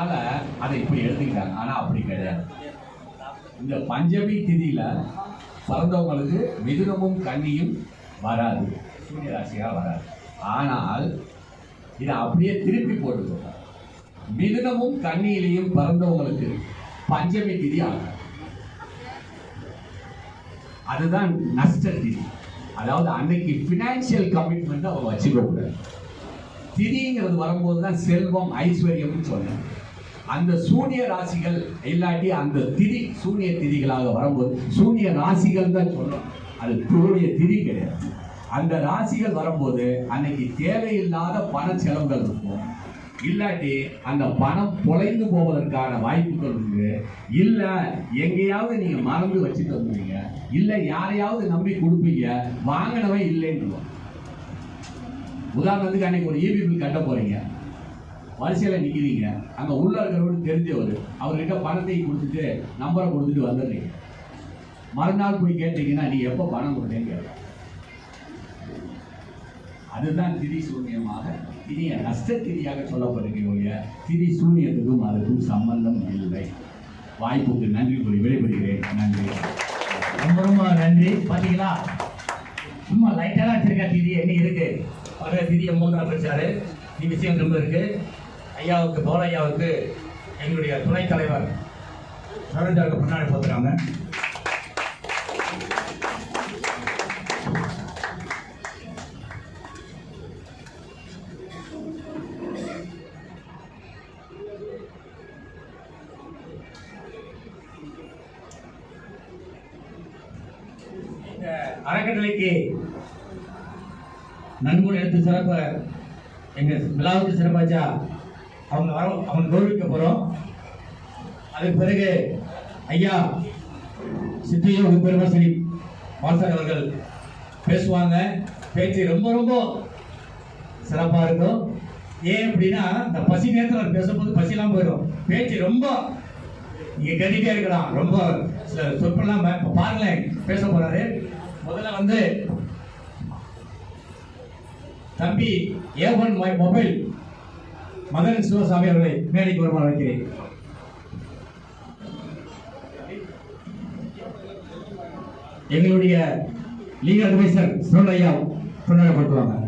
அதை இப்படி எழுதிக்கிறாங்க. ஆனா அப்படி கிடையாது. இந்த பஞ்சமி திதியில பிறந்தவங்களுக்கு மிதுனமும் கன்னியும் வராது, சூரிய ராசியா வராது. ஆனால் இதை அப்படியே திருப்பி போட்டுக்கோங்க. மிதுனமும் கன்னியிலையும் பிறந்தவங்களுக்கு பஞ்சமி திதி ஆகாது. அதுதான் நஷ்ட திதி. அதாவது அன்னைக்கு பினான்சியல் கமிட்மெண்ட் அவங்க வச்சுக்க கூடாது. திதிங்கிறது வரும்போது தான் செல்வம் ஐஸ்வர்யம்னு சொன்னேன். அந்த சூனிய ராசிகள் இல்லாட்டி அந்த திதி சூனிய திதிகளாக வரும்போது சூனிய ராசிகள் தான் சொல்லணும், அது சூரிய திதி கிடையாது. அந்த ராசிகள் வரும்போது அன்னைக்கு தேவையில்லாத பண செலவுகள் இருக்கும், இல்லாட்டி அந்த பணம் பொழைந்து போவதற்கான வாய்ப்புகள் உண்டு. இல்லை எங்கேயாவது நீங்க மறந்து வச்சுட்டு வந்துடுவீங்க, இல்லை யாரையாவது நம்பி கொடுப்பீங்க, வாங்கினவன் இல்லைன்னு. உதாரணத்துக்கு அன்னைக்கு ஒரு ஈபி பில் கட்ட போறீங்க, வரிசையில் நிற்கிறீங்க, அங்கே உள்ள இருக்கிறவங்களுக்கு தெரிஞ்சவர், அவர்கிட்ட பணத்தை கொடுத்துட்டு நம்பரை கொடுத்துட்டு வந்துடுறீங்க. மறுநாள் போய் கேட்டீங்கன்னா நீ எப்போ பணம் கொடுத்தேன்னு கேட்க. அதுதான் திதி சூன்யமாக, திதிய நஷ்ட திதியாக சொல்லப்படுகிற திதி சூன்யத்துக்கும் அதுக்கும் சம்பந்தம் இல்லை. வாய்ப்புக்கு நன்றி கூறி விடைபெறுகிறேன். நன்றி, ரொம்ப ரொம்ப நன்றி. பார்த்தீங்களா, சும்மா லைட்டாக வச்சிருக்க திதி என்ன இருக்கு, வர திதியை மூன்றாம் பிரிச்சாரு. விஷயம் ரொம்ப இருக்கு. ஐயாவுக்கு போல ஐயாவுக்கு எங்களுடைய துணைத் தலைவர் சரோஜாவுக்கு முன்னாடி போத்துறாங்க. இந்த அறக்கட்டளைக்கு நன்கொடை எடுத்து சிறப்ப எங்க விழாவுக்கு சிறப்பாச்சா அவங்க கௌரவிக்க போறோம். அதுக்கு பிறகு ஐயா சித்தியோ பெருமசனி வாசகர் அவர்கள் பேசுவாங்க. பேச்சு ரொம்ப ரொம்ப சிறப்பா இருக்கும். ஏன் அப்படின்னா இந்த பசி நேரத்தில் அவர் பேசும்போது பசிலாம் போயிடும். பேச்சு ரொம்ப நீங்க கேட்டுட்டே இருக்கலாம். ரொம்ப சொற்கெல்லாம் பாருங்களேன் பேச போறாரு. முதல்ல வந்து தம்பி ஏவன் மொபைல் மதன் சிவசாமி அவர்களை மேடைக்கு வருமாறு வைக்கிறேன். எங்களுடைய லீகல் அட்வைசர் சுரண்டையா கொண்டாடப்படுத்துவாங்க.